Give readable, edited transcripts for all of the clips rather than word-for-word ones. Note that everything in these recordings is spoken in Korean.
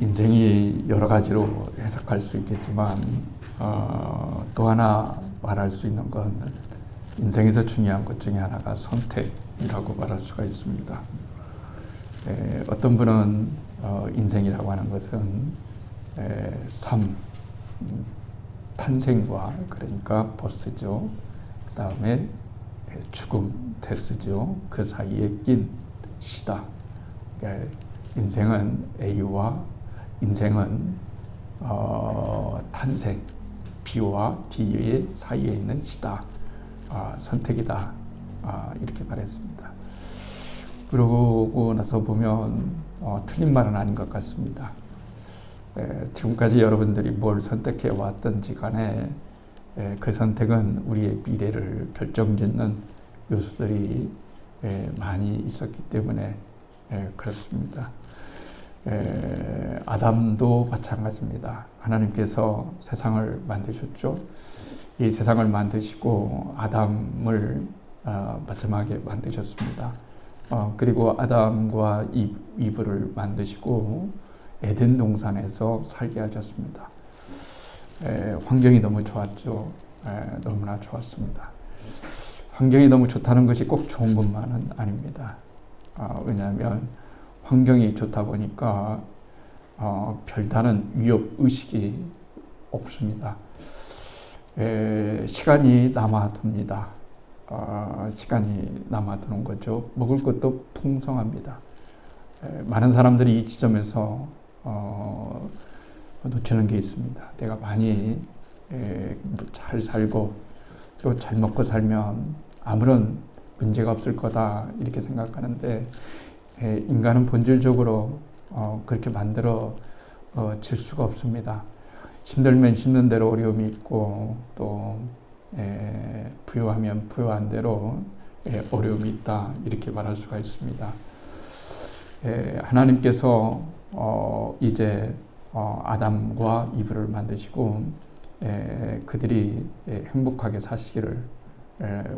인생이 여러 가지로 해석할 수 있겠지만 또 하나 말할 수 있는 건 인생에서 중요한 것 중에 하나가 선택이라고 말할 수가 있습니다. 어떤 분은 인생이라고 하는 것은 삶, 탄생과 그러니까 버스죠. 그 다음에 죽음, 데스죠. 그 사이에 낀 시다. 그러니까 인생은 A와 인생은 탄생, B와 D의 사이에 있는 시다. 선택이다. 이렇게 말했습니다. 그러고 나서 보면 틀린 말은 아닌 것 같습니다. 지금까지 여러분들이 뭘 선택해 왔든지 간에 그 선택은 우리의 미래를 결정짓는 요소들이 많이 있었기 때문에 그렇습니다. 아담도 마찬가지입니다. 하나님께서 세상을 만드셨죠. 이 세상을 만드시고 아담을 마지막에 만드셨습니다. 그리고 아담과 이브를 만드시고 에덴 동산에서 살게 하셨습니다. 환경이 너무 좋았죠. 너무나 좋았습니다. 환경이 너무 좋다는 것이 꼭 좋은 것만은 아닙니다. 왜냐하면 환경이 좋다 보니까 별다른 위협 의식이 없습니다. 시간이 남아둡니다. 시간이 남아도는 거죠. 먹을 것도 풍성합니다. 많은 사람들이 이 지점에서 놓치는 게 있습니다. 내가 많이 잘 살고 또 잘 먹고 살면 아무런 문제가 없을 거다 이렇게 생각하는데 인간은 본질적으로 그렇게 만들어 질 수가 없습니다. 힘들면 힘든 대로 어려움이 있고 또 부유하면 부유한 대로 어려움이 있다 이렇게 말할 수가 있습니다. 하나님께서 이제 아담과 이브를 만드시고 그들이 행복하게 사시기를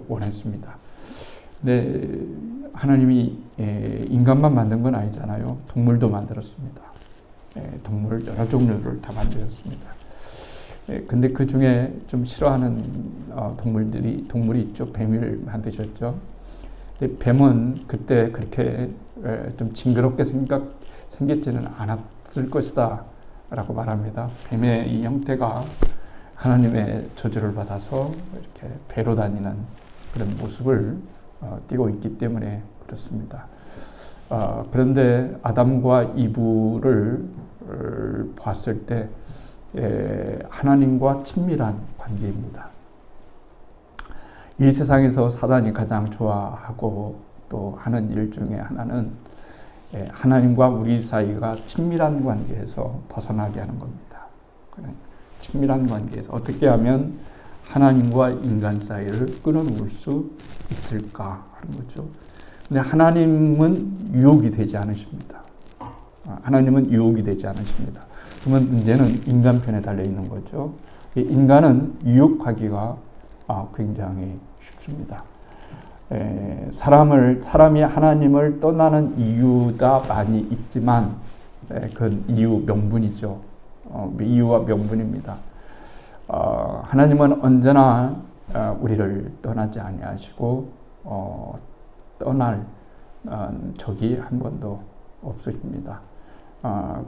원했습니다. 근데 하나님이 인간만 만든 건 아니잖아요. 동물도 만들었습니다. 동물 여러 종류를 다 만드셨습니다. 근데 그 중에 좀 싫어하는 동물이 있죠. 뱀을 만드셨죠. 근데 뱀은 그때 그렇게 좀 징그럽게 생겼지는 않았을 것이다 라고 말합니다. 뱀의 이 형태가 하나님의 저주를 받아서 이렇게 배로 다니는 그런 모습을 띠고 있기 때문에 그렇습니다. 그런데 아담과 이브를 봤을 때 하나님과 친밀한 관계입니다. 이 세상에서 사단이 가장 좋아하고 또 하는 일 중에 하나는 하나님과 우리 사이가 친밀한 관계에서 벗어나게 하는 겁니다. 친밀한 관계에서 어떻게 하면 하나님과 인간 사이를 끊어놓을 수 있을까 하는 거죠. 근데 하나님은 유혹이 되지 않으십니다. 하나님은 유혹이 되지 않으십니다. 그러면 문제는 인간 편에 달려 있는 거죠. 인간은 유혹하기가 굉장히 쉽습니다. 사람이 하나님을 떠나는 이유가 많이 있지만 그건 이유 명분이죠. 이유와 명분입니다. 하나님은 언제나 우리를 떠나지 아니하시고 떠날 적이 한 번도 없으십니다.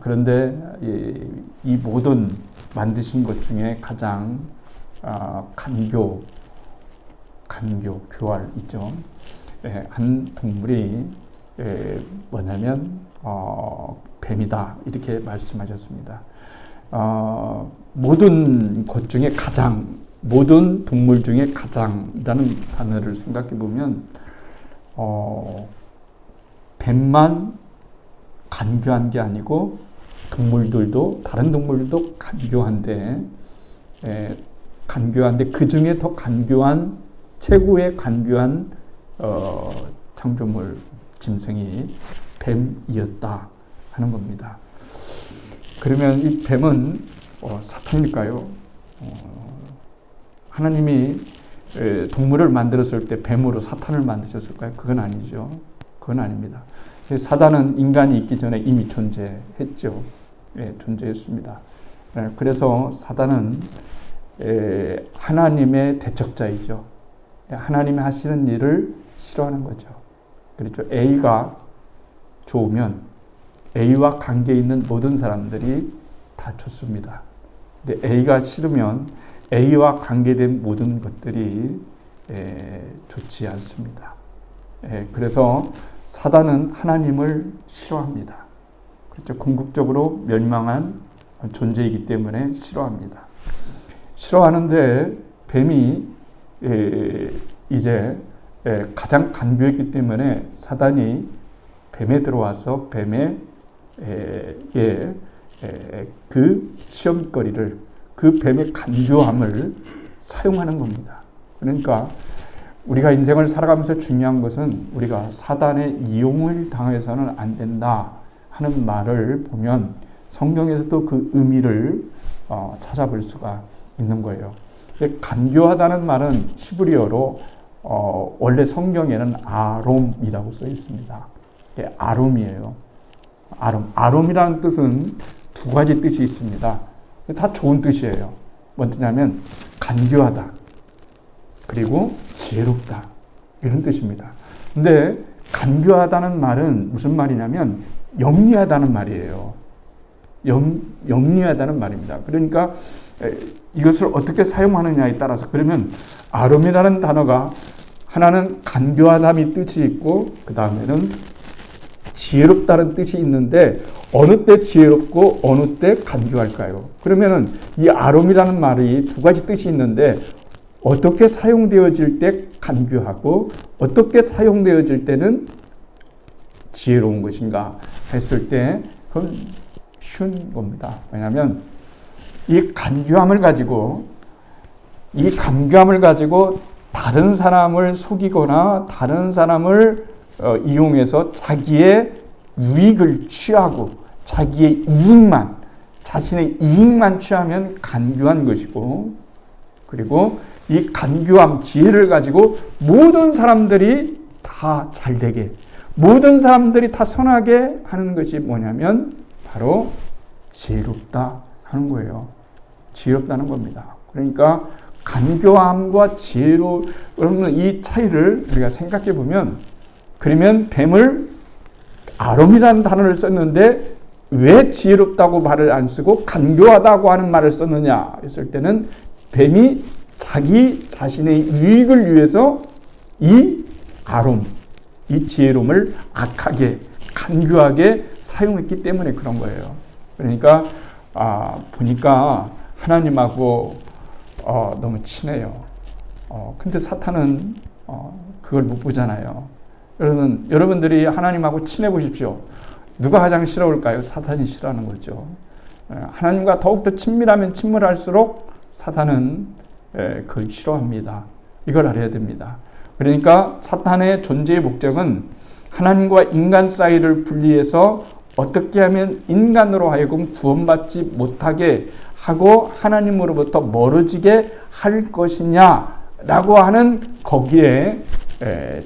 그런데 이 모든 만드신 것 중에 가장 교활이죠. 한 동물이 뭐냐면 뱀이다 이렇게 말씀하셨습니다. 모든 동물 중에 가장이라는 단어를 생각해 보면 뱀만 간교한 게 아니고 다른 동물들도 간교한데 그 중에 더 최고의 간교한 창조물 짐승이 뱀이었다 하는 겁니다. 그러면 이 뱀은 사탄일까요? 하나님이 동물을 만들었을 때 뱀으로 사탄을 만드셨을까요? 그건 아니죠. 그건 아닙니다. 사단은 인간이 있기 전에 이미 존재했죠. 존재했습니다. 그래서 사단은 하나님의 대적자이죠. 하나님이 하시는 일을 싫어하는 거죠. 그렇죠. A가 좋으면 A와 관계 있는 모든 사람들이 다 좋습니다. 근데 A가 싫으면 A와 관계된 모든 것들이 좋지 않습니다. 그래서 사단은 하나님을 싫어합니다. 그렇죠. 궁극적으로 멸망한 존재이기 때문에 싫어합니다. 싫어하는데 뱀이 이제 가장 간교했기 때문에 사단이 뱀에 들어와서 뱀의 그 시험거리를, 그 뱀의 간교함을 사용하는 겁니다. 그러니까 우리가 인생을 살아가면서 중요한 것은 우리가 사단의 이용을 당해서는 안 된다 하는 말을 보면 성경에서도 그 의미를 찾아볼 수가 있는 거예요. 간교하다는 말은 히브리어로 원래 성경에는 아롬이라고 써 있습니다. 아롬이에요. 아롬이라는 뜻은 두 가지 뜻이 있습니다. 다 좋은 뜻이에요. 뭔 뜻이냐면 간교하다, 그리고 지혜롭다, 이런 뜻입니다. 근데 간교하다는 말은 무슨 말이냐면 영리하다는 말이에요. 영리하다는 말입니다. 그러니까 이것을 어떻게 사용하느냐에 따라서, 그러면 아롬이라는 단어가 하나는 간교하다의 뜻이 있고 그 다음에는 지혜롭다는 뜻이 있는데 어느 때 지혜롭고 어느 때 간교할까요? 그러면은 이 아롬이라는 말이 두 가지 뜻이 있는데 어떻게 사용되어질 때 간교하고 어떻게 사용되어질 때는 지혜로운 것인가 했을 때 그건 쉬운 겁니다. 왜냐하면 이 간교함을 가지고 다른 사람을 속이거나 다른 사람을 이용해서 자기의 유익을 취하고 자기의 이익만, 자신의 이익만 취하면 간교한 것이고, 그리고 이 간교함, 지혜를 가지고 모든 사람들이 다 잘되게, 모든 사람들이 다 선하게 하는 것이 뭐냐면 바로 지혜롭다 하는 거예요. 지혜롭다는 겁니다. 그러니까 간교함과 지혜로, 여러분 이 차이를 우리가 생각해 보면, 그러면 뱀을 아롬이라는 단어를 썼는데 왜 지혜롭다고 말을 안 쓰고 간교하다고 하는 말을 썼느냐 했을 때는 뱀이 자기 자신의 유익을 위해서 이 아롬, 이 지혜로움을 악하게, 간교하게 사용했기 때문에 그런 거예요. 그러니까 보니까 하나님하고 너무 친해요. 근데 사탄은 그걸 못 보잖아요. 여러분들이 하나님하고 친해 보십시오. 누가 가장 싫어올까요? 사탄이 싫어하는 거죠. 하나님과 더욱더 친밀하면 친밀할수록 사탄은 그걸 싫어합니다. 이걸 알아야 됩니다. 그러니까 사탄의 존재의 목적은 하나님과 인간 사이를 분리해서 어떻게 하면 인간으로 하여금 구원받지 못하게 하고 하나님으로부터 멀어지게 할 것이냐라고 하는 거기에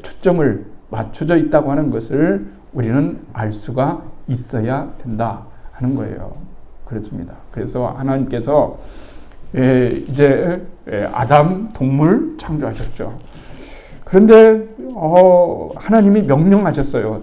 초점을 맞춰져 있다고 하는 것을 우리는 알 수가 있어야 된다 하는 거예요. 그렇습니다. 그래서 하나님께서 이제 아담 동물 창조하셨죠. 그런데 하나님이 명령하셨어요.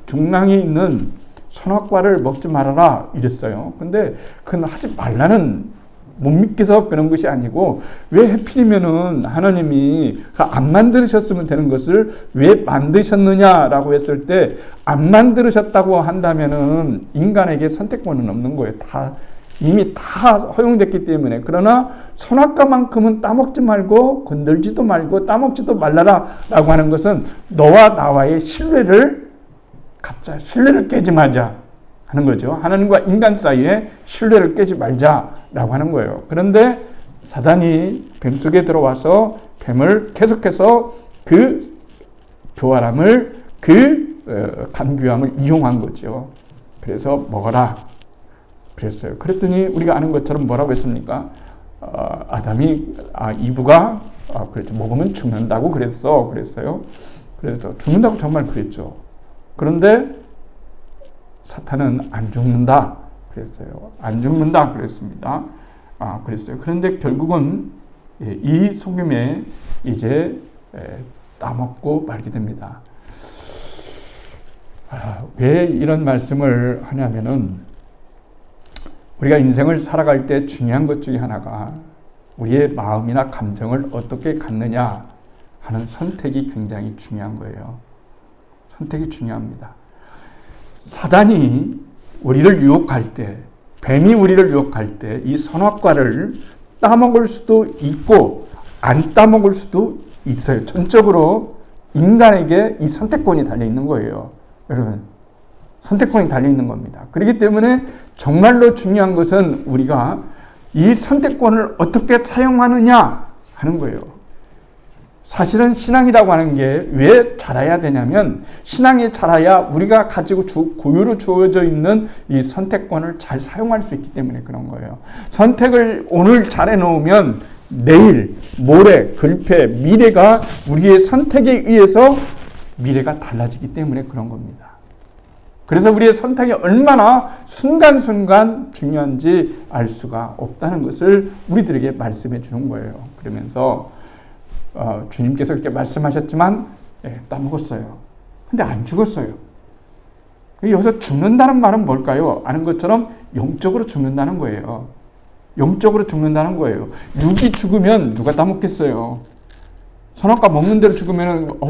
중앙에 있는 선악과를 먹지 말아라 이랬어요. 근데 그건 하지 말라는, 못 믿겨서 그런 것이 아니고 왜 하필이면은 하나님이 안 만드셨으면 되는 것을 왜 만드셨느냐라고 했을 때 안 만드셨다고 한다면은 인간에게 선택권은 없는 거예요. 이미 다 허용됐기 때문에. 그러나 선악과만큼은 따먹지 말고 건들지도 말고 따먹지도 말라라 라고 하는 것은 너와 나와의 신뢰를 갖자, 신뢰를 깨지 말자 하는 거죠. 하나님과 인간 사이에 신뢰를 깨지 말자라고 하는 거예요. 그런데 사단이 뱀 속에 들어와서 뱀을 계속해서 그 교활함을, 간교함을 이용한 거죠. 그래서 먹어라 그랬어요. 그랬더니 우리가 아는 것처럼 뭐라고 했습니까? 이브가 그랬죠. 먹으면 죽는다고 그랬어요. 그래서 죽는다고 정말 그랬죠. 그런데 사탄은 안 죽는다 그랬어요. 안 죽는다 그랬습니다. 그랬어요. 그런데 결국은 이 소금에 이제 따먹고 말게 됩니다. 왜 이런 말씀을 하냐면은 우리가 인생을 살아갈 때 중요한 것 중에 하나가 우리의 마음이나 감정을 어떻게 갖느냐 하는 선택이 굉장히 중요한 거예요. 선택이 중요합니다. 사단이 우리를 유혹할 때, 뱀이 우리를 유혹할 때 이 선악과를 따먹을 수도 있고 안 따먹을 수도 있어요. 전적으로 인간에게 이 선택권이 달려있는 거예요. 여러분, 선택권이 달려있는 겁니다. 그렇기 때문에 정말로 중요한 것은 우리가 이 선택권을 어떻게 사용하느냐 하는 거예요. 사실은 신앙이라고 하는 게 왜 자라야 되냐면 신앙이 자라야 우리가 가지고 고유로 주어져 있는 이 선택권을 잘 사용할 수 있기 때문에 그런 거예요. 선택을 오늘 잘 해놓으면 내일, 모레, 글패, 미래가 우리의 선택에 의해서 미래가 달라지기 때문에 그런 겁니다. 그래서 우리의 선택이 얼마나 순간순간 중요한지 알 수가 없다는 것을 우리들에게 말씀해 주는 거예요. 그러면서 주님께서 이렇게 말씀하셨지만 따먹었어요. 근데 안 죽었어요. 여기서 죽는다는 말은 뭘까요? 아는 것처럼 영적으로 죽는다는 거예요. 영적으로 죽는다는 거예요. 육이 죽으면 누가 따먹겠어요? 선악과 먹는 대로 죽으면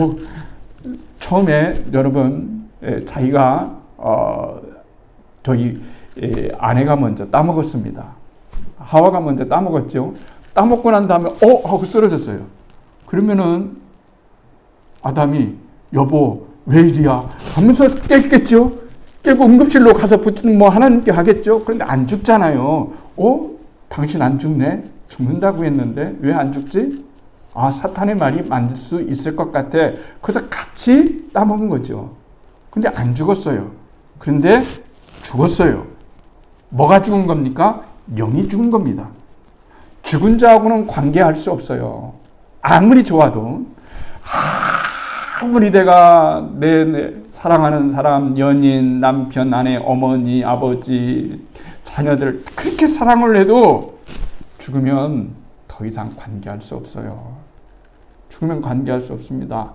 처음에 여러분 자기가 저희 아내가 먼저 따먹었습니다. 하와가 먼저 따먹었죠. 따먹고 난 다음에 하고 쓰러졌어요. 그러면은 아담이 여보 왜 이리야 하면서 깼겠죠. 깨고 응급실로 가서 붙이는 하나님께 하겠죠. 그런데 안 죽잖아요. 당신 안 죽네? 죽는다고 했는데 왜 안 죽지? 사탄의 말이 맞을 수 있을 것 같아. 그래서 같이 따먹은 거죠. 근데 안 죽었어요. 그런데 죽었어요. 뭐가 죽은 겁니까? 영이 죽은 겁니다. 죽은 자하고는 관계할 수 없어요. 아무리 좋아도, 아무리 내가 내 사랑하는 사람, 연인, 남편, 아내, 어머니, 아버지, 자녀들 그렇게 사랑을 해도 죽으면 더 이상 관계할 수 없어요. 죽으면 관계할 수 없습니다.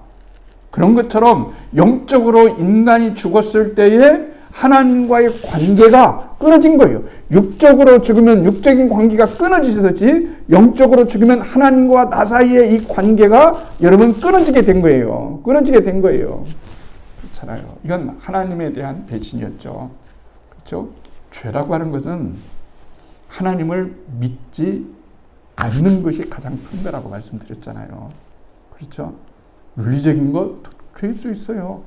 그런 것처럼 영적으로 인간이 죽었을 때에 하나님과의 관계가 끊어진 거예요. 육적으로 죽으면 육적인 관계가 끊어지듯이 영적으로 죽으면 하나님과 나 사이의 이 관계가 여러분 끊어지게 된 거예요. 끊어지게 된 거예요. 그렇잖아요. 이건 하나님에 대한 배신이었죠. 그렇죠? 죄라고 하는 것은 하나님을 믿지 않는 것이 가장 큰 거라고 말씀드렸잖아요. 그렇죠? 물리적인 거 될 수 있어요.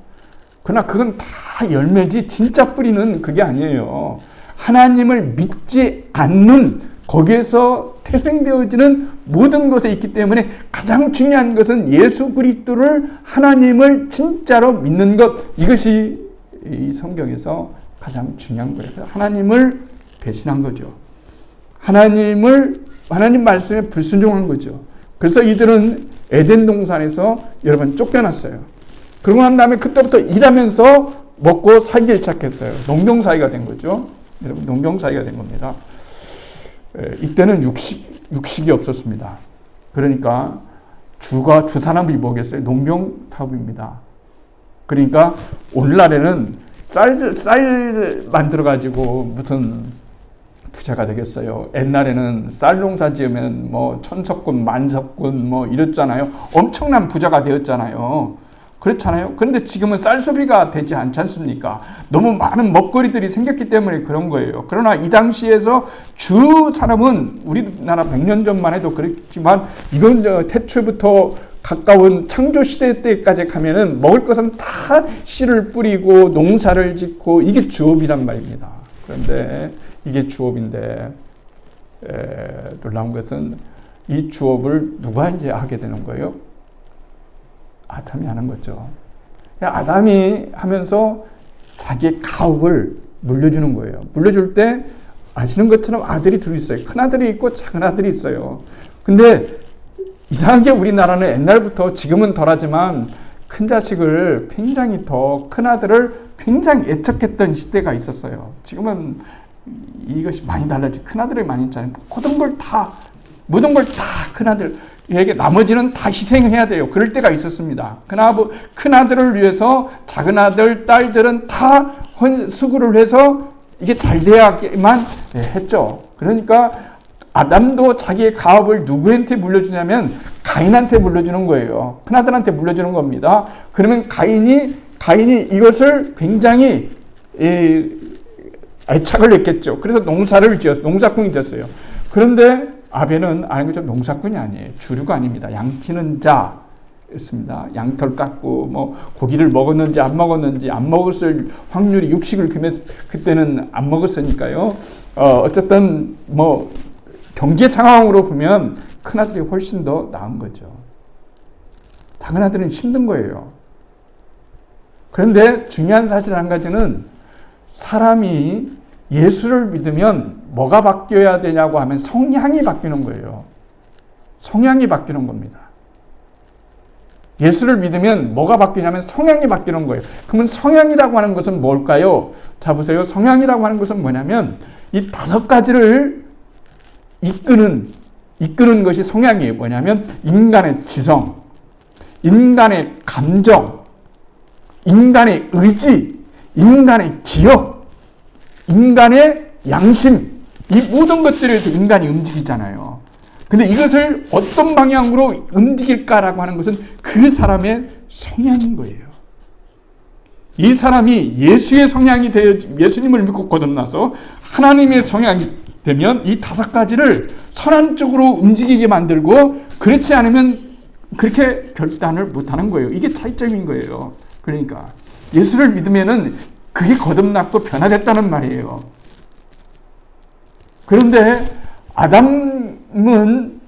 그러나 그건 다 열매지 진짜 뿌리는 그게 아니에요. 하나님을 믿지 않는 거기에서 태생되어지는 모든 것에 있기 때문에 가장 중요한 것은 예수 그리스도를 하나님을 진짜로 믿는 것. 이것이 이 성경에서 가장 중요한 거예요. 하나님을 배신한 거죠. 하나님 말씀에 불순종한 거죠. 그래서 이들은 에덴 동산에서 여러분 쫓겨났어요. 그러고 난 다음에 그때부터 일하면서 먹고 살기 시작했어요. 농경사회가 된 거죠. 여러분 농경사회가 된 겁니다. 이때는 육식이 없었습니다. 그러니까 주 사람이 뭐겠어요? 농경사업입니다. 그러니까 오늘날에는 쌀 만들어가지고 무슨 부자가 되겠어요. 옛날에는 쌀 농사 지으면 천석군, 만석군 이랬잖아요. 엄청난 부자가 되었잖아요. 그렇잖아요. 그런데 지금은 쌀 소비가 되지 않지 않습니까? 너무 많은 먹거리들이 생겼기 때문에 그런 거예요. 그러나 이 당시에서 주 사람은 우리나라 100년 전만 해도 그렇지만 이건 태초부터 가까운 창조시대 때까지 가면은 먹을 것은 다 씨를 뿌리고 농사를 짓고 이게 주업이란 말입니다. 그런데 이게 주업인데 놀라운 것은 이 주업을 누가 이제 하게 되는 거예요? 아담이 하는 거죠. 아담이 하면서 자기의 가업을 물려주는 거예요. 물려줄 때 아시는 것처럼 아들이 둘 있어요. 큰 아들이 있고 작은 아들이 있어요. 근데 이상하게 우리나라는 옛날부터 지금은 덜하지만 큰 자식을 굉장히 더 큰 아들을 굉장히 애착했던 시대가 있었어요. 지금은 이것이 많이 달라지. 큰아들이 많이 있잖아요. 모든 걸 다 큰아들에게, 나머지는 다 희생해야 돼요. 그럴 때가 있었습니다. 큰아들을 위해서 작은아들, 딸들은 다 수고를 해서 이게 잘 돼야만 했죠. 그러니까 아담도 자기의 가업을 누구한테 물려주냐면 가인한테 물려주는 거예요. 큰아들한테 물려주는 겁니다. 그러면 가인이 이것을 굉장히 애착을 했겠죠. 그래서 농사꾼이 됐어요. 그런데 아벨은 아는 것처럼 농사꾼이 아니에요. 주류가 아닙니다. 양치는 자였습니다. 양털 깎고 뭐 고기를 먹었는지 안 먹었는지, 안 먹었을 확률이, 육식을 그때는 안 먹었으니까요. 어쨌든 뭐 경제 상황으로 보면 큰아들이 훨씬 더 나은 거죠. 작은아들은 힘든 거예요. 그런데 중요한 사실 한 가지는, 사람이 예수를 믿으면 뭐가 바뀌어야 되냐고 하면 성향이 바뀌는 거예요. 성향이 바뀌는 겁니다. 예수를 믿으면 뭐가 바뀌냐면 성향이 바뀌는 거예요. 그러면 성향이라고 하는 것은 뭘까요? 자, 보세요. 성향이라고 하는 것은 뭐냐면 이 5가지를 이끄는 것이 성향이에요. 뭐냐면 인간의 지성, 인간의 감정, 인간의 의지, 인간의 기억, 인간의 양심, 이 모든 것들에서 인간이 움직이잖아요. 근데 이것을 어떤 방향으로 움직일까라고 하는 것은 그 사람의 성향인 거예요. 이 사람이 예수의 성향이 되어, 예수님을 믿고 거듭나서 하나님의 성향이 되면 이 5가지를 선한 쪽으로 움직이게 만들고, 그렇지 않으면 그렇게 결단을 못하는 거예요. 이게 차이점인 거예요. 그러니까 예수를 믿으면은 그게 거듭났고 변화됐다는 말이에요. 그런데 아담은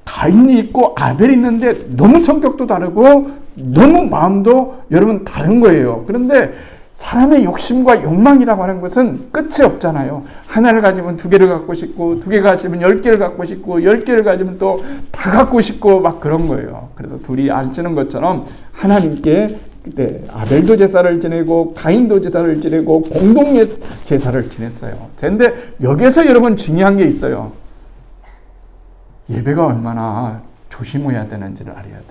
가인이 있고 아벨이 있는데 너무 성격도 다르고 너무 마음도 여러분 다른 거예요. 그런데 사람의 욕심과 욕망이라고 하는 것은 끝이 없잖아요. 하나를 가지면 2개를 갖고 싶고, 2개 가지면 10개를 갖고 싶고, 10개를 가지면 또 다 갖고 싶고 막 그런 거예요. 그래서 둘이 안 쓰는 것처럼 하나님께 그때 아벨도 제사를 지내고 가인도 제사를 지내고 공동 제사를 지냈어요. 그런데 여기서 여러분 중요한 게 있어요. 예배가 얼마나 조심해야 되는지를 알아야 돼요.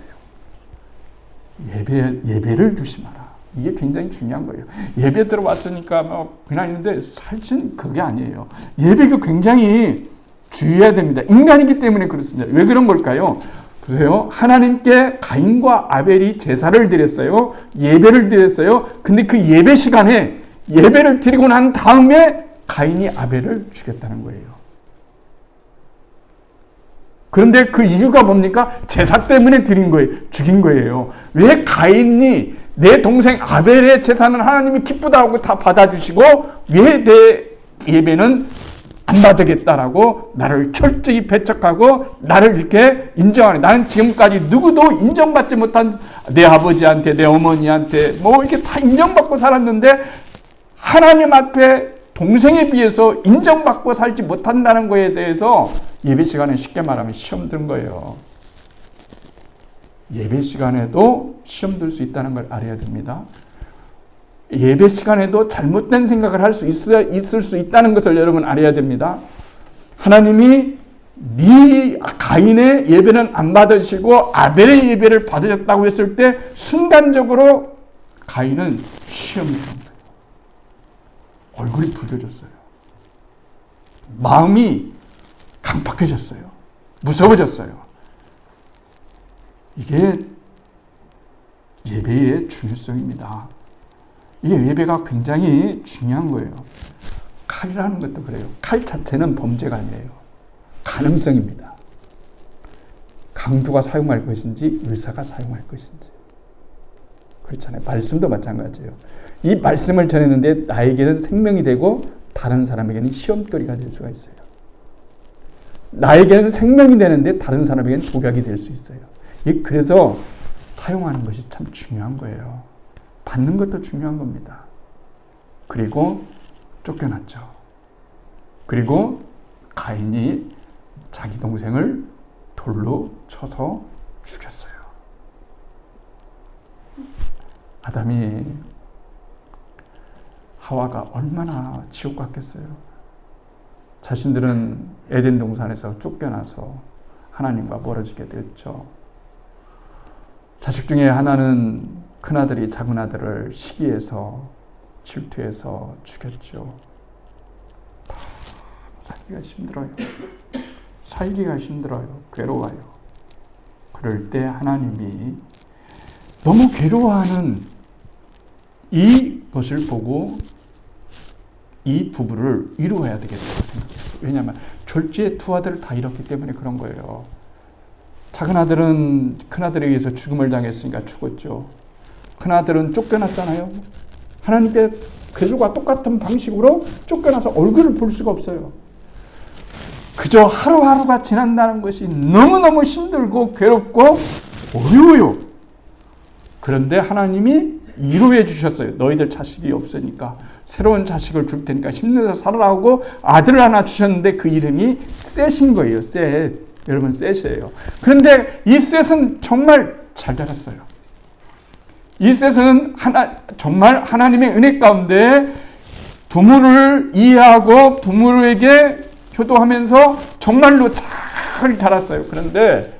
예배를 조심하라. 이게 굉장히 중요한 거예요. 예배 들어왔으니까 뭐 그냥 있는데 사실 그게 아니에요. 예배가 굉장히 주의해야 됩니다. 인간이기 때문에 그렇습니다. 왜 그런 걸까요? 보세요. 하나님께 가인과 아벨이 제사를 드렸어요. 예배를 드렸어요. 근데 그 예배 시간에 예배를 드리고 난 다음에 가인이 아벨을 죽였다는 거예요. 그런데 그 이유가 뭡니까? 제사 때문에 죽인 거예요. 왜 가인이 내 동생 아벨의 제사는 하나님이 기쁘다 하고 다 받아주시고 왜 내 예배는 안 받겠다라고 나를 철저히 배척하고 나를 이렇게 인정하는, 나는 지금까지 누구도 인정받지 못한 내 아버지한테, 내 어머니한테 뭐 이렇게 다 인정받고 살았는데 하나님 앞에 동생에 비해서 인정받고 살지 못한다는 거에 대해서 예배 시간에 쉽게 말하면 시험 든 거예요. 예배 시간에도 시험 들 수 있다는 걸 알아야 됩니다. 예배 시간에도 잘못된 생각을 할 수 있을 수 있다는 것을 여러분 알아야 됩니다. 하나님이 네 가인의 예배는 안 받으시고 아벨의 예배를 받으셨다고 했을 때 순간적으로 가인은 시험이 된 거예요. 얼굴이 붉어졌어요. 마음이 강팍해졌어요. 무서워졌어요. 이게 예배의 중요성입니다. 이게 예배가 굉장히 중요한 거예요. 칼이라는 것도 그래요. 칼 자체는 범죄가 아니에요. 가능성입니다. 강도가 사용할 것인지 의사가 사용할 것인지. 그렇잖아요. 말씀도 마찬가지예요. 이 말씀을 전했는데 나에게는 생명이 되고 다른 사람에게는 시험거리가 될 수가 있어요. 나에게는 생명이 되는데 다른 사람에게는 독약이 될 수 있어요. 그래서 사용하는 것이 참 중요한 거예요. 받는 것도 중요한 겁니다. 그리고 쫓겨났죠. 그리고 가인이 자기 동생을 돌로 쳐서 죽였어요. 아담이 하와가 얼마나 지옥 같겠어요. 자신들은 에덴 동산에서 쫓겨나서 하나님과 멀어지게 됐죠. 자식 중에 하나는 큰아들이 작은아들을 시기해서 질투해서 죽였죠. 살기가 힘들어요. 살기가 힘들어요. 괴로워요. 그럴 때 하나님이 너무 괴로워하는 이것을 보고 이 부부를 이루어야 되겠다고 생각했어요. 왜냐하면 졸지에 두 아들을 다 잃었기 때문에 그런 거예요. 작은 아들은 큰아들에 의해서 죽음을 당했으니까 죽었죠. 큰아들은 쫓겨났잖아요. 하나님께 그들과 똑같은 방식으로 쫓겨나서 얼굴을 볼 수가 없어요. 그저 하루하루가 지난다는 것이 너무너무 힘들고 괴롭고 어려워요. 그런데 하나님이 위로해 주셨어요. 너희들 자식이 없으니까 새로운 자식을 줄 테니까 힘내서 살아라고 아들을 하나 주셨는데 그 이름이 셋인 거예요. 셋. 여러분 셋이에요. 그런데 이 셋은 정말 잘 자랐어요. 이 셋은 정말 하나님의 은혜 가운데 부모를 이해하고 부모에게 효도하면서 정말로 잘 자랐어요. 그런데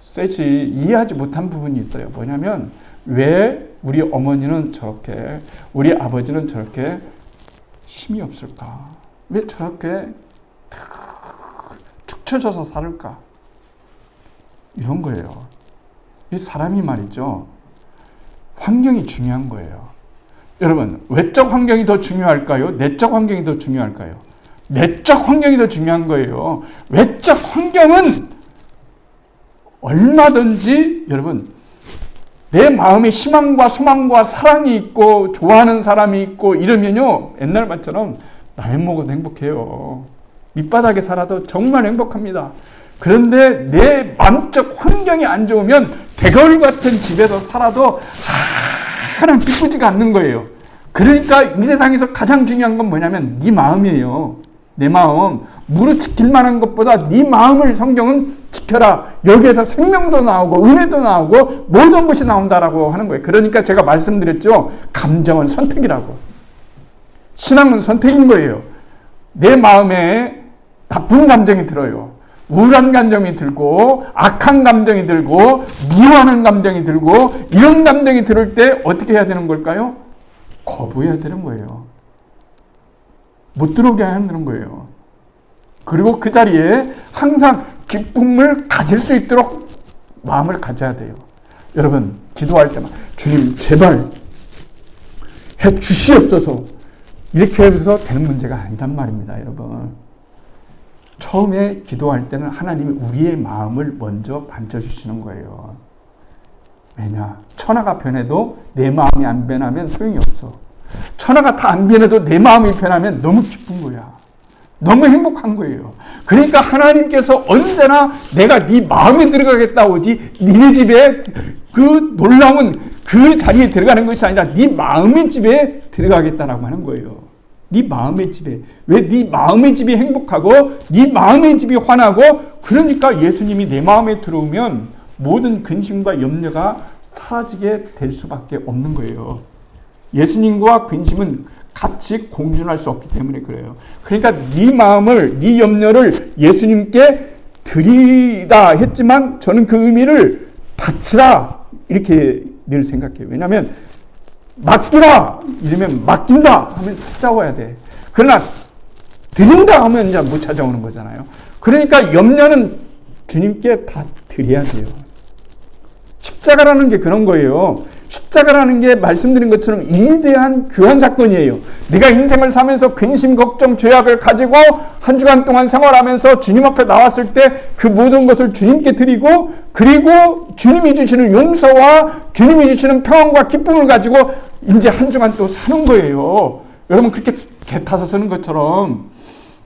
셋이 이해하지 못한 부분이 있어요. 뭐냐면 왜 우리 어머니는 저렇게 우리 아버지는 저렇게 힘이 없을까? 왜 저렇게 축 처져서 살을까? 이런 거예요. 이 사람이 말이죠. 환경이 중요한 거예요. 여러분, 외적 환경이 더 중요할까요? 내적 환경이 더 중요할까요? 내적 환경이 더 중요한 거예요. 외적 환경은 얼마든지 여러분 내 마음에 희망과 소망과 사랑이 있고 좋아하는 사람이 있고 이러면요 옛날 말처럼 라면 먹어도 행복해요. 밑바닥에 살아도 정말 행복합니다. 그런데 내 마음적 환경이 안 좋으면 대거리 같은 집에서 살아도 하나님 기쁘지가 않는 거예요. 그러니까 이 세상에서 가장 중요한 건 뭐냐면 네 마음이에요. 내 마음. 무릇 지킬 만한 것보다 네 마음을 성경은 지켜라. 여기에서 생명도 나오고 은혜도 나오고 모든 것이 나온다라고 하는 거예요. 그러니까 제가 말씀드렸죠. 감정은 선택이라고. 신앙은 선택인 거예요. 내 마음에 나쁜 감정이 들어요. 우울한 감정이 들고 악한 감정이 들고 미워하는 감정이 들고 이런 감정이 들을 때 어떻게 해야 되는 걸까요? 거부해야 되는 거예요. 못 들어오게 하는 거예요. 그리고 그 자리에 항상 기쁨을 가질 수 있도록 마음을 가져야 돼요. 여러분 기도할 때만 주님 제발 해 주시옵소서 이렇게 해서 되는 문제가 아니란 말입니다. 여러분 처음에 기도할 때는 하나님이 우리의 마음을 먼저 만져주시는 거예요. 왜냐? 천하가 변해도 내 마음이 안 변하면 소용이 없어. 천하가 다 안 변해도 내 마음이 변하면 너무 기쁜 거야. 너무 행복한 거예요. 그러니까 하나님께서 언제나 내가 네 마음에 들어가겠다고 오지 니네 집에 그 놀라운 그 자리에 들어가는 것이 아니라 네 마음의 집에 들어가겠다라고 하는 거예요. 네 마음의 집에. 왜 네 마음의 집이 행복하고 네 마음의 집이 환하고 그러니까 예수님이 내 마음에 들어오면 모든 근심과 염려가 사라지게 될 수밖에 없는 거예요. 예수님과 근심은 같이 공존할 수 없기 때문에 그래요. 그러니까 네 마음을 네 염려를 예수님께 드리라 했지만 저는 그 의미를 바치라 이렇게 늘 생각해요. 왜냐하면 맡기라 이러면 맡긴다 하면 찾아와야 돼. 그러나 드린다 하면 이제 못 찾아오는 거잖아요. 그러니까 염려는 주님께 다 드려야 돼요. 십자가라는 게 그런 거예요. 십자가라는 게 말씀드린 것처럼 위대한 교환 사건이에요. 내가 인생을 살면서 근심, 걱정, 죄악을 가지고 한 주간 동안 생활하면서 주님 앞에 나왔을 때 그 모든 것을 주님께 드리고 그리고 주님이 주시는 용서와 주님이 주시는 평안과 기쁨을 가지고 이제 한 주간 또 사는 거예요. 여러분 그렇게 개 타서 쓰는 것처럼.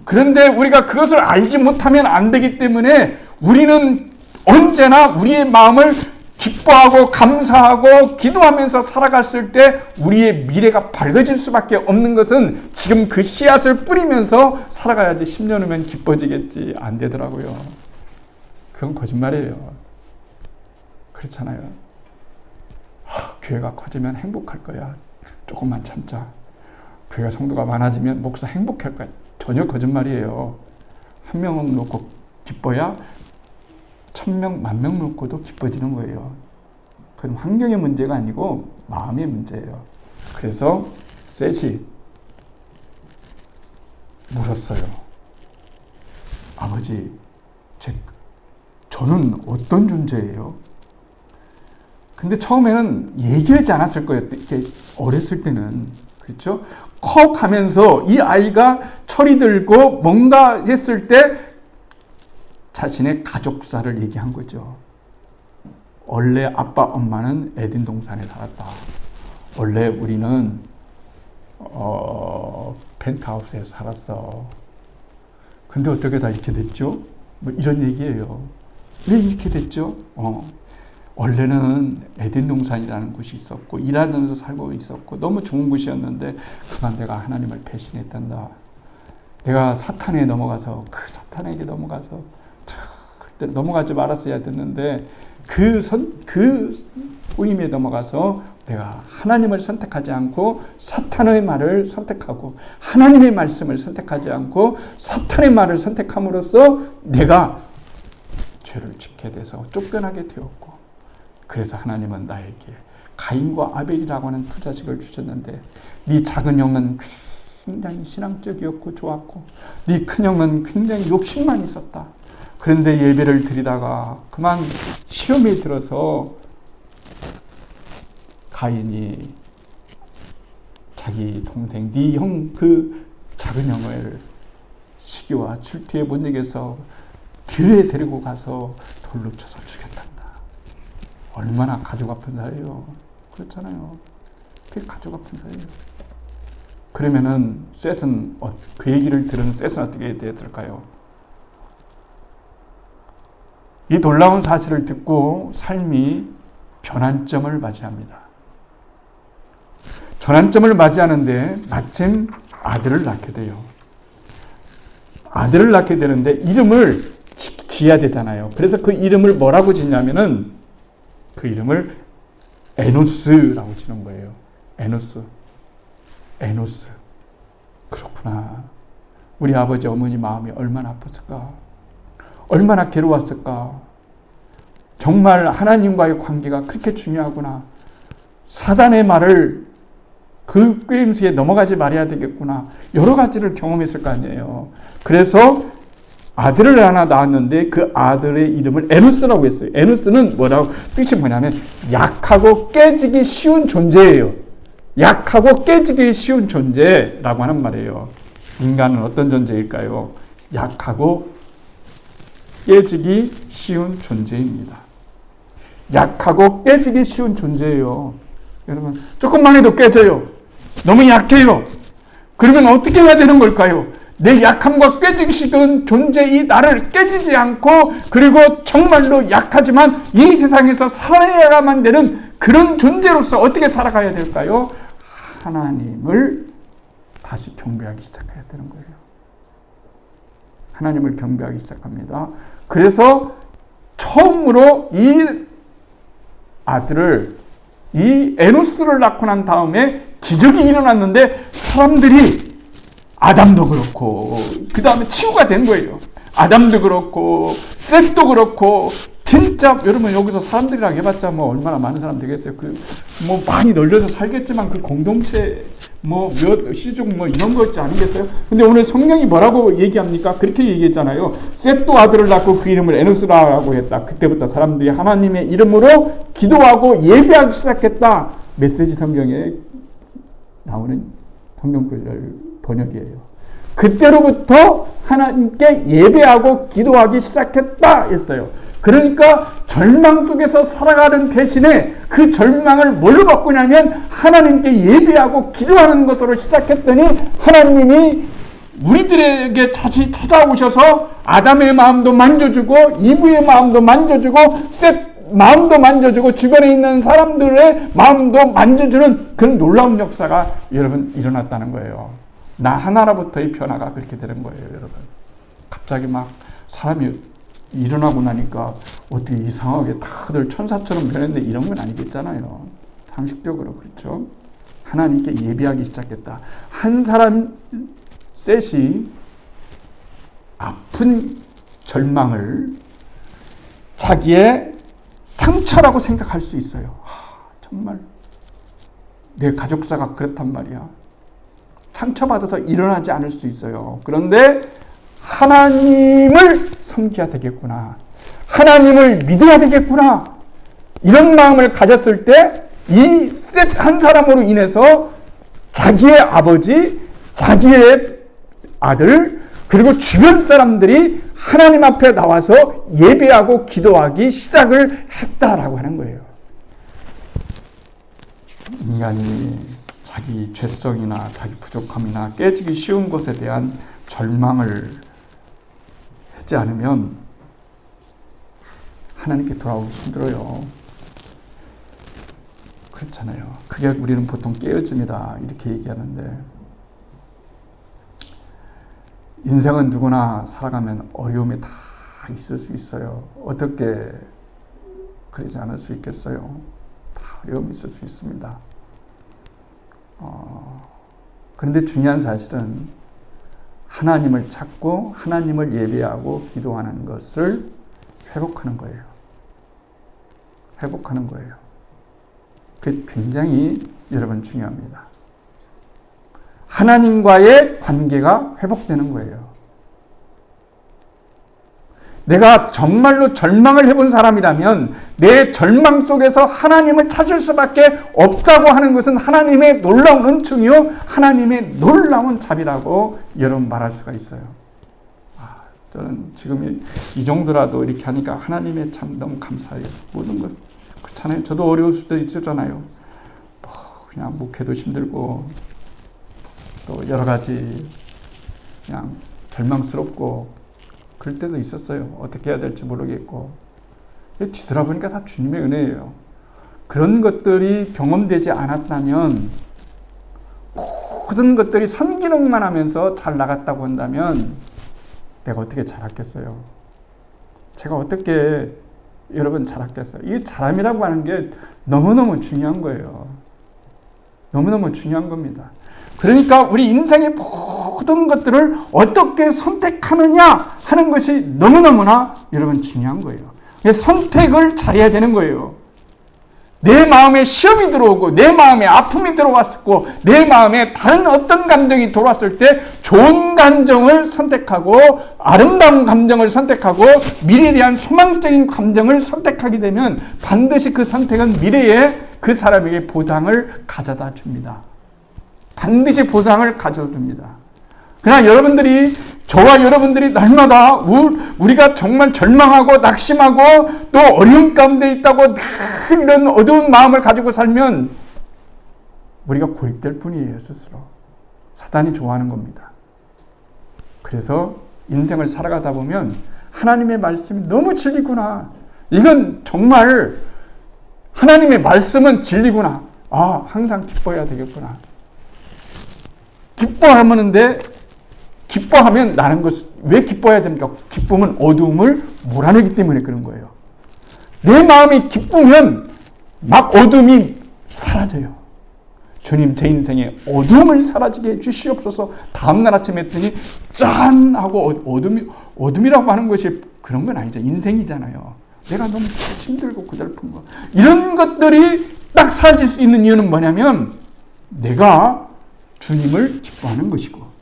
그런데 우리가 그것을 알지 못하면 안 되기 때문에 우리는 언제나 우리의 마음을 기뻐하고 감사하고 기도하면서 살아갔을 때 우리의 미래가 밝아질 수밖에 없는 것은 지금 그 씨앗을 뿌리면서 살아가야지 10년 후면 기뻐지겠지 안 되더라고요. 그건 거짓말이에요. 그렇잖아요. 교회가 커지면 행복할 거야. 조금만 참자. 교회가 성도가 많아지면 목사 행복할 거야. 전혀 거짓말이에요. 한 명 놓고 기뻐야 1000명, 10,000명 놓고도 기뻐지는 거예요. 그건 환경의 문제가 아니고 마음의 문제예요. 그래서 셋이 물었어요. 아버지, 저는 어떤 존재예요? 근데 처음에는 얘기하지 않았을 거예요. 이렇게 어렸을 때는. 그렇죠? 커 가면서 이 아이가 철이 들고 뭔가 했을 때 자신의 가족사를 얘기한 거죠. 원래 아빠, 엄마는 에덴 동산에 살았다. 원래 우리는 펜트하우스에 살았어. 근데 어떻게 다 이렇게 됐죠? 뭐 이런 얘기예요. 왜 이렇게 됐죠? 원래는 에덴 동산이라는 곳이 있었고 일하면서 살고 있었고 너무 좋은 곳이었는데 그만 내가 하나님을 배신했단다. 내가 사탄에 넘어가서 그 사탄에게 넘어가서 그때 넘어가지 말았어야 됐는데 그 후임에 넘어가서 내가 하나님을 선택하지 않고 사탄의 말을 선택하고 하나님의 말씀을 선택하지 않고 사탄의 말을 선택함으로써 내가 죄를 짓게 돼서 쫓겨나게 되었고 그래서 하나님은 나에게 가인과 아벨이라고 하는 두 자식을 주셨는데 네 작은 형은 굉장히 신앙적이었고 좋았고 네 큰 형은 굉장히 욕심만 있었다. 그런데 예배를 드리다가 그만 시험에 들어서 가인이 자기 동생 네 형 그 작은 형을 시기와 출퇴에 못 이겨서 들에 데리고 가서 돌로 쳐서 죽였단다. 얼마나 가족 아픈 사이예요. 그렇잖아요. 그게 가족 아픈 사이예요. 그러면은 셋은 그 얘기를 들은 셋은 어떻게 될까요? 이 놀라운 사실을 듣고 삶이 전환점을 맞이합니다. 전환점을 맞이하는데 마침 아들을 낳게 돼요. 아들을 낳게 되는데 이름을 지어야 되잖아요. 그래서 그 이름을 뭐라고 짓냐면은 그 이름을 에노스라고 지는 거예요. 에노스. 그렇구나. 우리 아버지 어머니 마음이 얼마나 아팠을까? 얼마나 괴로웠을까? 정말 하나님과의 관계가 그렇게 중요하구나. 사단의 말을 그 꾀임새에 넘어가지 말아야 되겠구나. 여러 가지를 경험했을 거 아니에요. 그래서 아들을 하나 낳았는데 그 아들의 이름을 에노스라고 했어요. 에노스는 뭐라고 뜻이 뭐냐면 약하고 깨지기 쉬운 존재예요. 약하고 깨지기 쉬운 존재라고 하는 말이에요. 인간은 어떤 존재일까요? 약하고 깨지기 쉬운 존재입니다. 약하고 깨지기 쉬운 존재예요. 여러분 조금만 해도 깨져요. 너무 약해요. 그러면 어떻게 해야 되는 걸까요? 내 약함과 깨지기 쉬운 존재이 나를 깨지지 않고 그리고 정말로 약하지만 이 세상에서 살아야만 되는 그런 존재로서 어떻게 살아가야 될까요? 하나님을 다시 경배하기 시작해야 되는 거예요. 하나님을 경배하기 시작합니다. 그래서 처음으로 이 아들을 이 에노스를 낳고 난 다음에 기적이 일어났는데 사람들이 아담도 그렇고 그 다음에 친구가 된 거예요. 아담도 그렇고 셋도 그렇고 진짜 여러분 여기서 사람들이랑 해봤자 뭐 얼마나 많은 사람 되겠어요. 그 뭐 많이 널려서 살겠지만 그 공동체 뭐 몇 시중 뭐 이런 거지 아니겠어요? 근데 오늘 성경이 뭐라고 얘기합니까? 그렇게 얘기했잖아요. 셋도 아들을 낳고 그 이름을 에노스라고 했다. 그때부터 사람들이 하나님의 이름으로 기도하고 예배하기 시작했다. 메시지 성경에 나오는 성경 구절 번역이에요. 그때로부터 하나님께 예배하고 기도하기 시작했다 했어요. 그러니까 절망 속에서 살아가는 대신에 그 절망을 뭘로 바꾸냐면 하나님께 예배하고 기도하는 것으로 시작했더니 하나님이 우리들에게 다시 찾아오셔서 아담의 마음도 만져주고 이브의 마음도 만져주고 셋 마음도 만져주고 주변에 있는 사람들의 마음도 만져주는 그런 놀라운 역사가 여러분 일어났다는 거예요. 나 하나로부터의 변화가 그렇게 되는 거예요, 여러분. 갑자기 막 사람이 일어나고 나니까 어떻게 이상하게 다들 천사처럼 변했는데 이런 건 아니겠잖아요. 상식적으로 그렇죠. 하나님께 예배하기 시작했다. 한 사람 셋이 아픈 절망을 자기의 상처라고 생각할 수 있어요. 정말 내 가족사가 그렇단 말이야. 상처받아서 일어나지 않을 수 있어요. 그런데 하나님을 섬겨야 되겠구나. 하나님을 믿어야 되겠구나. 이런 마음을 가졌을 때 이 셋 한 사람으로 인해서 자기의 아버지, 자기의 아들, 그리고 주변 사람들이 하나님 앞에 나와서 예배하고 기도하기 시작을 했다라고 하는 거예요. 인간이 자기 죄성이나 자기 부족함이나 깨지기 쉬운 것에 대한 절망을 하지 않으면 하나님께 돌아오기 힘들어요. 그렇잖아요. 그게 우리는 보통 깨어짐이다 이렇게 얘기하는데, 인생은 누구나 살아가면 어려움이 다 있을 수 있어요. 어떻게 그러지 않을 수 있겠어요? 다 어려움이 있을 수 있습니다. 그런데 중요한 사실은 하나님을 찾고 하나님을 예배하고 기도하는 것을 회복하는 거예요. 회복하는 거예요. 그게 굉장히 여러분 중요합니다. 하나님과의 관계가 회복되는 거예요. 내가 정말로 절망을 해본 사람이라면 내 절망 속에서 하나님을 찾을 수밖에 없다고 하는 것은 하나님의 놀라운 은총이요, 하나님의 놀라운 자비라고 여러분 말할 수가 있어요. 저는 지금 이 정도라도 이렇게 하니까 하나님의 참 너무 감사해요. 모든 것 그렇잖아요. 저도 어려울 수도 있었잖아요. 그냥 목회도 힘들고 또 여러 가지 그냥 절망스럽고 그럴 때도 있었어요. 어떻게 해야 될지 모르겠고. 뒤돌아보니까 다 주님의 은혜예요. 그런 것들이 경험되지 않았다면, 모든 것들이 선기능만 하면서 잘 나갔다고 한다면 내가 어떻게 잘했겠어요? 제가 어떻게 여러분 잘했겠어요? 이 잘함이라고 하는 게 너무너무 중요한 거예요. 너무너무 중요한 겁니다. 그러니까 우리 인생의 모든 것들을 어떻게 선택하느냐 하는 것이 너무너무나 여러분 중요한 거예요. 선택을 잘해야 되는 거예요. 내 마음에 시험이 들어오고 내 마음에 아픔이 들어왔고 내 마음에 다른 어떤 감정이 들어왔을 때 좋은 감정을 선택하고 아름다운 감정을 선택하고 미래에 대한 소망적인 감정을 선택하게 되면 반드시 그 선택은 미래에 그 사람에게 보상을 가져다 줍니다. 반드시 보상을 가져다 줍니다. 그러나 여러분들이, 저와 여러분들이 날마다 우리가 정말 절망하고 낙심하고 또 어려운 가운데 있다고 늘 이런 어두운 마음을 가지고 살면 우리가 고립될 뿐이에요, 스스로. 사단이 좋아하는 겁니다. 그래서 인생을 살아가다 보면 하나님의 말씀이 너무 진리구나. 이건 정말 하나님의 말씀은 진리구나. 항상 기뻐해야 되겠구나. 기뻐하면 나는 왜 기뻐해야 됩니까? 기쁨은 어두움을 몰아내기 때문에 그런 거예요. 내 마음이 기쁘면 막 어둠이 사라져요. 주님, 제 인생에 어둠을 사라지게 해주시옵소서. 다음날 아침에 했더니 짠! 하고 어둠이라고 하는 것이 그런 건 아니죠. 인생이잖아요. 내가 너무 힘들고 고달픈 거. 이런 것들이 딱 사라질 수 있는 이유는 뭐냐면 내가 주님을 기뻐하는 것이고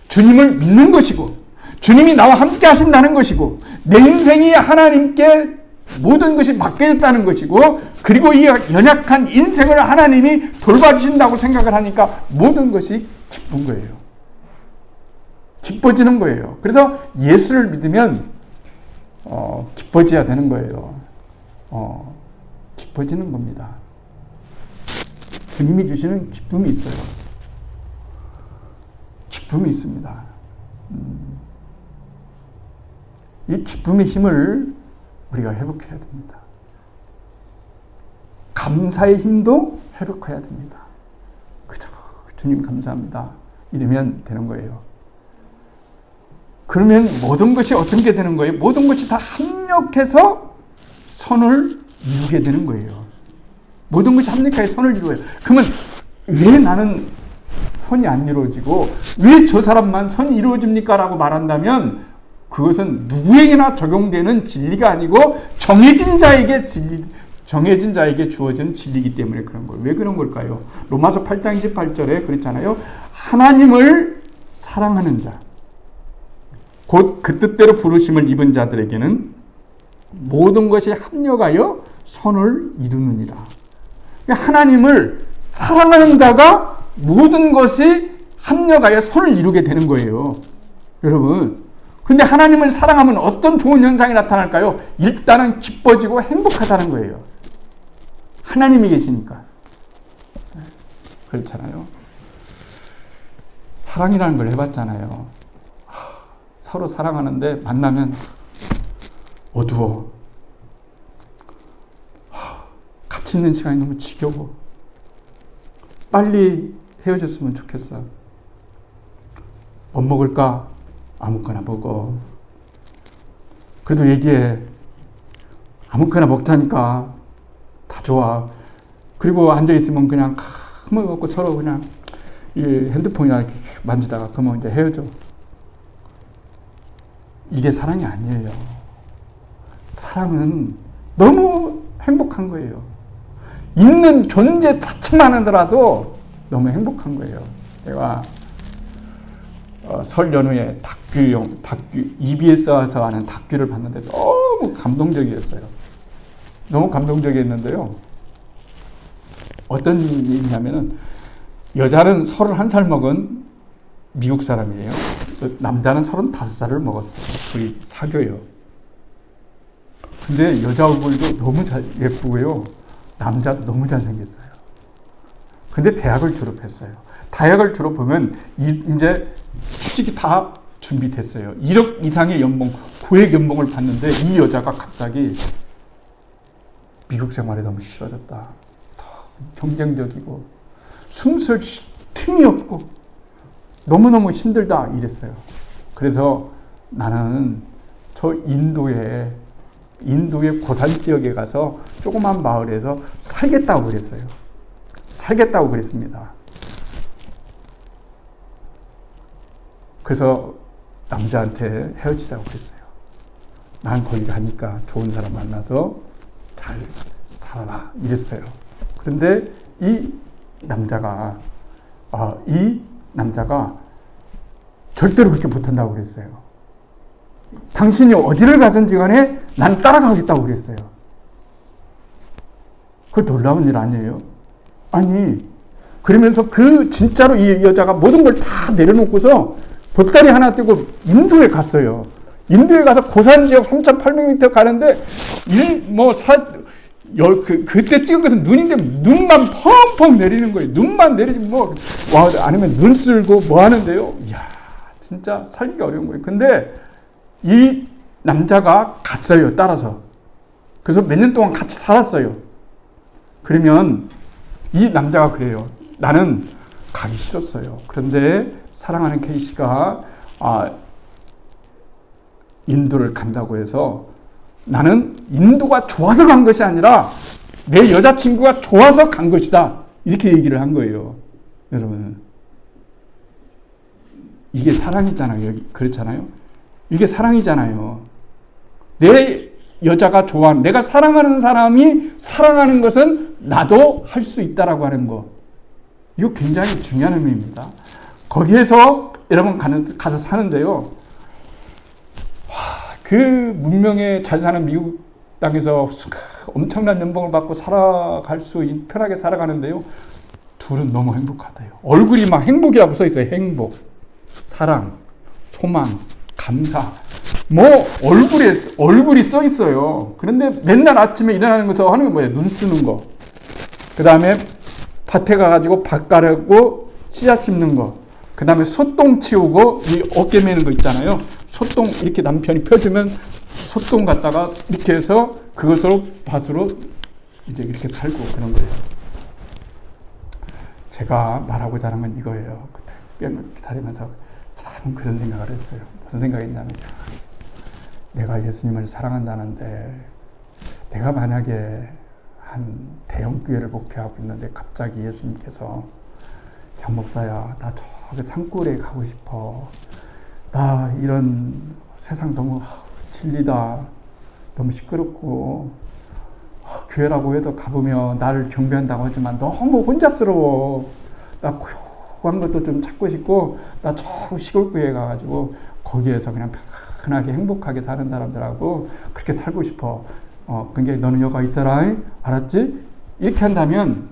주님을 믿는 것이고 주님이 나와 함께 하신다는 것이고 내 인생이 하나님께 모든 것이 맡겨졌다는 것이고 그리고 이 연약한 인생을 하나님이 돌봐주신다고 생각을 하니까 모든 것이 기쁜 거예요. 기뻐지는 거예요. 그래서 예수를 믿으면 기뻐져야 되는 거예요. 기뻐지는 겁니다. 주님이 주시는 기쁨이 있어요. 기쁨이 있습니다. 이 기쁨의 힘을 우리가 회복해야 됩니다. 감사의 힘도 회복해야 됩니다. 그죠? 주님 감사합니다. 이러면 되는 거예요. 그러면 모든 것이 어떤 게 되는 거예요? 모든 것이 다 합력해서 선을 이루게 되는 거예요. 모든 것이 합력해서 선을 이루어요. 그러면 왜 나는 선이 안 이루어지고 왜 저 사람만 선이 이루어집니까? 라고 말한다면 그것은 누구에게나 적용되는 진리가 아니고 정해진 자에게 주어진 진리이기 때문에 그런 거예요. 왜 그런 걸까요? 로마서 8장 28절에 그랬잖아요. 하나님을 사랑하는 자, 곧 그 뜻대로 부르심을 입은 자들에게는 모든 것이 합력하여 선을 이루느니라. 하나님을 사랑하는 자가 모든 것이 합력하여 선을 이루게 되는 거예요. 여러분, 근데 하나님을 사랑하면 어떤 좋은 현상이 나타날까요? 일단은 기뻐지고 행복하다는 거예요. 하나님이 계시니까. 그렇잖아요. 사랑이라는 걸 해봤잖아요. 서로 사랑하는데 만나면 어두워. 같이 있는 시간이 너무 지겨워. 빨리 헤어졌으면 좋겠어. 뭐 먹을까? 아무거나 먹어. 그래도 얘기해. 아무거나 먹자니까. 다 좋아. 그리고 앉아있으면 그냥 가만히 먹고 서로 그냥 이 핸드폰이나 이렇게 만지다가 그러면 이제 헤어져. 이게 사랑이 아니에요. 사랑은 너무 행복한 거예요. 있는 존재 자체만 하더라도 너무 행복한 거예요. 내가 설 연휴에 다큐 EBS에서 하는 다큐를 봤는데 너무 감동적이었어요. 너무 감동적이었는데요. 어떤 얘기냐면은 여자는 31살 먹은 미국 사람이에요. 남자는 35살을 먹었어요. 둘이 사귀어요. 근데 여자 얼굴도 너무 예쁘고요. 남자도 너무 잘생겼어요. 근데 대학을 졸업했어요. 대학을 졸업하면 이제 취직이 다 준비됐어요. 1억 이상의 연봉, 고액 연봉을 받는데 이 여자가 갑자기 미국 생활이 너무 싫어졌다. 더 경쟁적이고 숨쉴 틈이 없고 너무너무 힘들다 이랬어요. 그래서 나는 저 인도의 고산 지역에 가서 조그만 마을에서 살겠다고 그랬어요. 살겠다고 그랬습니다. 그래서 남자한테 헤어지자고 그랬어요. 난 거기 가니까 좋은 사람 만나서 잘 살아라 이랬어요. 그런데 이 남자가 절대로 그렇게 못한다고 그랬어요. 당신이 어디를 가든지 간에 난 따라가겠다고 그랬어요. 그거 놀라운 일 아니에요? 아니, 그러면서 진짜로 이 여자가 모든 걸 다 내려놓고서 보따리 하나 떼고 인도에 갔어요. 인도에 가서 고산 지역 3,800m 가는데, 그때 찍은 것은 눈인데 눈만 펑펑 내리는 거예요. 눈만 내리지 아니면 눈 쓸고 뭐 하는데요. 이야, 진짜 살기가 어려운 거예요. 근데 이 남자가 갔어요, 따라서. 그래서 몇 년 동안 같이 살았어요. 그러면 이 남자가 그래요. 나는 가기 싫었어요. 그런데 사랑하는 케이씨가 인도를 간다고 해서 나는 인도가 좋아서 간 것이 아니라 내 여자친구가 좋아서 간 것이다. 이렇게 얘기를 한 거예요. 여러분. 이게 사랑이잖아요. 그렇잖아요. 이게 사랑이잖아요. 내 여자가 내가 사랑하는 사람이 사랑하는 것은 나도 할 수 있다라고 하는 거. 이거 굉장히 중요한 의미입니다. 거기에서 여러분 가서 사는데요. 그 문명에 잘 사는 미국 땅에서 엄청난 연봉을 받고 편하게 살아가는데요. 둘은 너무 행복하대요. 얼굴이 막 행복이라고 써 있어요. 행복, 사랑, 소망, 감사. 얼굴이 써 있어요. 그런데 맨날 아침에 일어나는 것서 하는 게 뭐예요? 눈 쓰는 거. 그 다음에 밭에 가가지고 밭 가르고 씨앗 심는 거. 그 다음에 소똥 치우고 이 어깨 매는 거 있잖아요. 소똥 이렇게 남편이 펴주면 소똥 갖다가 이렇게 해서 그것으로 밭으로 이제 이렇게 살고 그런 거예요. 제가 말하고자 하는 건 이거예요. 그때 꽤 기다리면서 참 그런 생각을 했어요. 무슨 생각이냐면 내가 예수님을 사랑한다는데 내가 만약에 한 대형 교회를 목회하고 있는데 갑자기 예수님께서 장 목사야, 나 저기 산골에 가고 싶어. 나 이런 세상 너무 진리다. 너무 시끄럽고 교회라고 해도 가보면 나를 경배한다고 하지만 너무 혼잡스러워. 나 고요한 것도 좀 찾고 싶고 나 저 시골교회 가가지고 거기에서 그냥 편하게 행복하게 사는 사람들하고 그렇게 살고 싶어. 그러니까 너는 여가 있어라. 알았지? 이렇게 한다면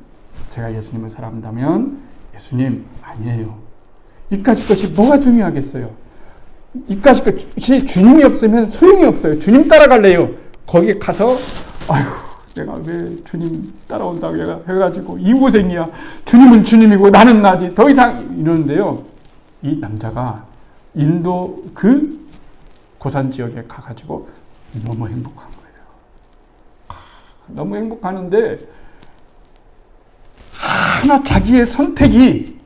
제가 예수님을 사랑한다면 예수님 아니에요. 이까짓 것이 뭐가 중요하겠어요? 이까짓 것이 주님이 없으면 소용이 없어요. 주님 따라갈래요. 거기에 가서 아휴 내가 왜 주님 따라온다고 해가지고 이 고생이야. 주님은 주님이고 나는 나지. 더 이상 이러는데요. 이 남자가 인도 그 고산 지역에 가가지고 너무 행복한 거예요. 너무 행복하는데 하나 자기의 선택이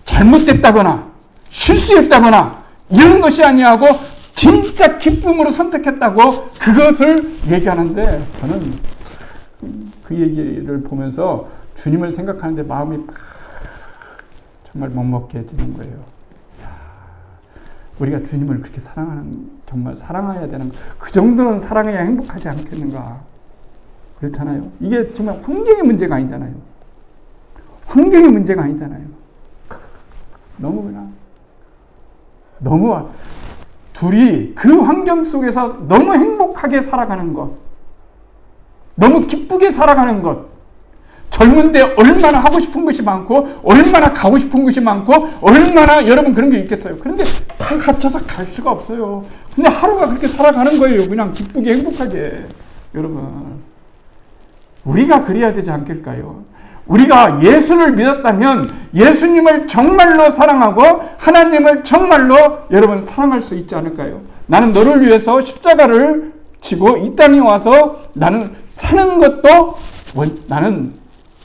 잘못됐다거나 실수했다거나 이런 것이 아니하고 진짜 기쁨으로 선택했다고 그것을 얘기하는데 저는 그 얘기를 보면서 주님을 생각하는데 마음이 정말 먹먹해지는 거예요. 우리가 주님을 그렇게 정말 사랑해야 되는 그 정도는 사랑해야 행복하지 않겠는가. 그렇잖아요. 이게 정말 환경의 문제가 아니잖아요. 환경의 문제가 아니잖아요. 너무 둘이 그 환경 속에서 너무 행복하게 살아가는 것, 너무 기쁘게 살아가는 것, 젊은데 얼마나 하고 싶은 것이 많고 얼마나 가고 싶은 것이 많고 얼마나 여러분 그런 게 있겠어요. 그런데 다 갇혀서 갈 수가 없어요. 근데 하루가 그렇게 살아가는 거예요. 그냥 기쁘게 행복하게. 여러분 우리가 그래야 되지 않겠을까요? 우리가 예수를 믿었다면 예수님을 정말로 사랑하고 하나님을 정말로 여러분 사랑할 수 있지 않을까요? 나는 너를 위해서 십자가를 지고 이 땅에 와서 나는 사는 것도 나는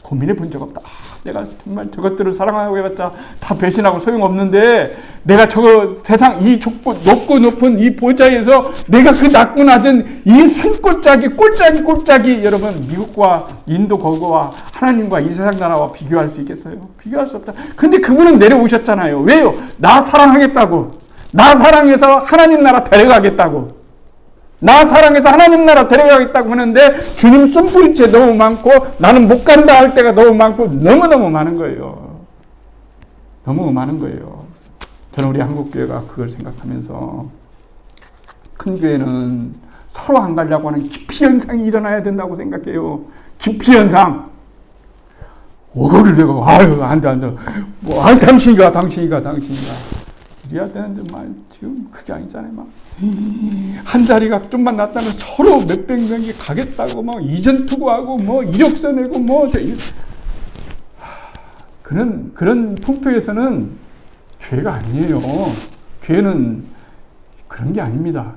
고민해 본 적 없다. 내가 정말 저것들을 사랑하고 해봤자 다 배신하고 소용없는데 내가 저거 세상 이 높고 높은 이 보좌에서 내가 그 낮고 낮은 이 산골짜기 여러분 미국과 인도 거기와 하나님과 이 세상 나라와 비교할 수 있겠어요? 비교할 수 없다. 근데 그분은 내려오셨잖아요. 왜요? 나 사랑하겠다고. 나 사랑해서 하나님 나라 데려가겠다고. 나 사랑해서 하나님 나라 데려가겠다고 하는데 주님 손뿌리째 너무 많고 나는 못 간다 할 때가 너무 많고 너무너무 많은 거예요. 너무 많은 거예요. 저는 우리 한국교회가 그걸 생각하면서 큰 교회는 서로 안 가려고 하는 기피 현상이 일어나야 된다고 생각해요. 기피 현상. 거기를 내가 아유 안 돼. 뭐 당신이가. 이래야 되는데 지금 그게 아니잖아요. 한 자리가 좀만 낫다면 서로 몇백 명이 가겠다고 이전 투구하고 이력서 내고 그런 풍토에서는 교회가 아니에요. 교회는 그런 게 아닙니다.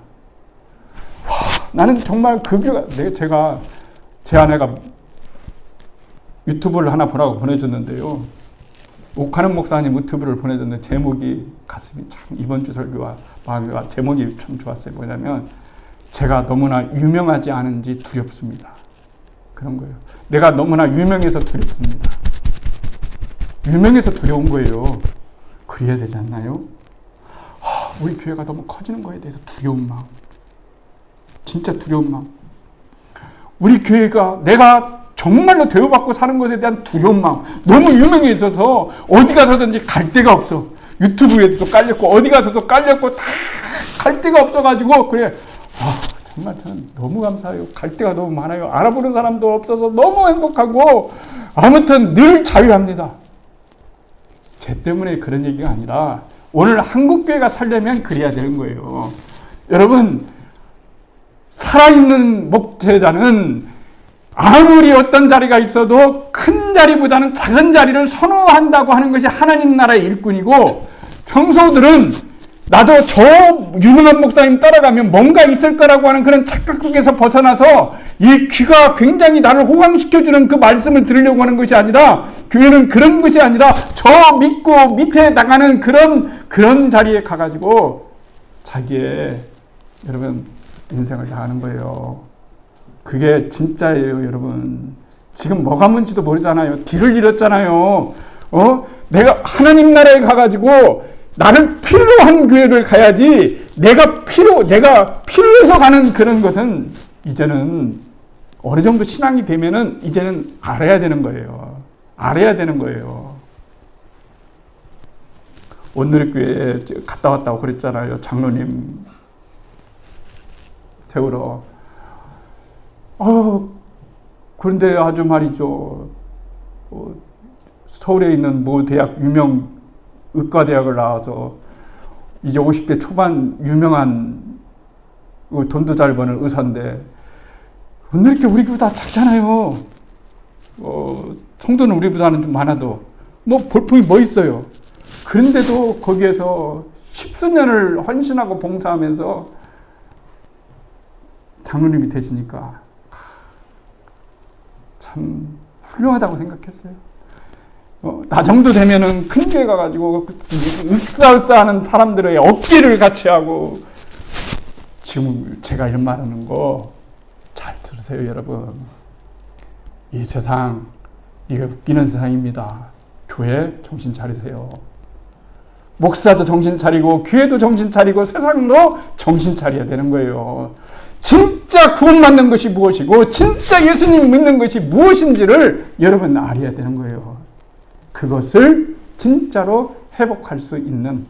나는 정말 그 교회가 제 아내가 유튜브를 하나 보라고 보내줬는데요. 옥하는 목사님 유튜브를 보내줬는데 제목이 가슴이 참 이번 주 설교와 마음이 제목이 참 좋았어요. 뭐냐면 제가 너무나 유명하지 않은지 두렵습니다. 그런 거예요. 내가 너무나 유명해서 두렵습니다. 유명해서 두려운 거예요. 그래야 되지 않나요? 우리 교회가 너무 커지는 거에 대해서 두려운 마음. 진짜 두려운 마음. 우리 교회가 내가 정말로 대우받고 사는 것에 대한 두려운 마음. 너무 유명해 있어서 어디 가서든지 갈 데가 없어. 유튜브에도 깔렸고 어디 가서도 깔렸고 다 갈 데가 없어가지고 그래. 정말 저는 너무 감사해요. 갈 데가 너무 많아요. 알아보는 사람도 없어서 너무 행복하고 아무튼 늘 자유합니다. 쟤 때문에 그런 얘기가 아니라 오늘 한국교회가 살려면 그래야 되는 거예요. 여러분 살아있는 목회자는 아무리 어떤 자리가 있어도 큰 자리보다는 작은 자리를 선호한다고 하는 것이 하나님 나라의 일꾼이고 평소들은 나도 저 유명한 목사님 따라가면 뭔가 있을 거라고 하는 그런 착각 속에서 벗어나서 이 귀가 굉장히 나를 호강시켜주는 그 말씀을 들으려고 하는 것이 아니라 교회는 그런 것이 아니라 저 믿고 밑에 나가는 그런 자리에 가가지고 자기의 여러분 인생을 다하는 거예요. 그게 진짜예요, 여러분. 지금 뭐가 뭔지도 모르잖아요. 길을 잃었잖아요. 내가 하나님 나라에 가가지고 나를 필요한 교회를 가야지 내가 필요해서 가는 그런 것은 이제는 어느 정도 신앙이 되면은 이제는 알아야 되는 거예요. 알아야 되는 거예요. 온누리교회에 갔다 왔다고 그랬잖아요. 장로님 세우러. 그런데 아주 말이죠. 서울에 있는 모 대학 유명 의과대학을 나와서 이제 50대 초반 유명한 돈도 잘 버는 의사인데 이렇게 우리 교보다 작잖아요. 성도는 우리 보다는 좀 많아도 볼품이 뭐 있어요. 그런데도 거기에서 십수년을 헌신하고 봉사하면서 장로님이 되시니까 참 훌륭하다고 생각했어요. 나 정도 되면은 큰 교회 가가지고 윽사윽사하는 사람들의 어깨를 같이 하고 지금 제가 이 말하는 거 잘 들으세요, 여러분. 이 세상 이게 웃기는 세상입니다. 교회 정신 차리세요. 목사도 정신 차리고 교회도 정신 차리고 세상도 정신 차려야 되는 거예요. 진짜 구원받는 것이 무엇이고 진짜 예수님 믿는 것이 무엇인지를 여러분 알아야 되는 거예요. 그것을 진짜로 회복할 수 있는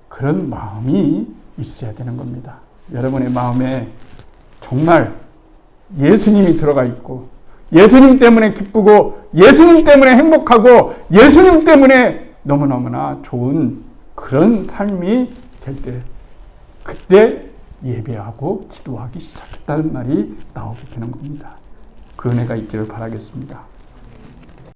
그런 마음이 있어야 되는 겁니다. 여러분의 마음에 정말 예수님이 들어가 있고 예수님 때문에 기쁘고 예수님 때문에 행복하고 예수님 때문에 너무너무나 좋은 그런 삶이 될 때 그때 예배하고 기도하기 시작했다는 말이 나오게 되는 겁니다. 그 은혜가 있기를 바라겠습니다.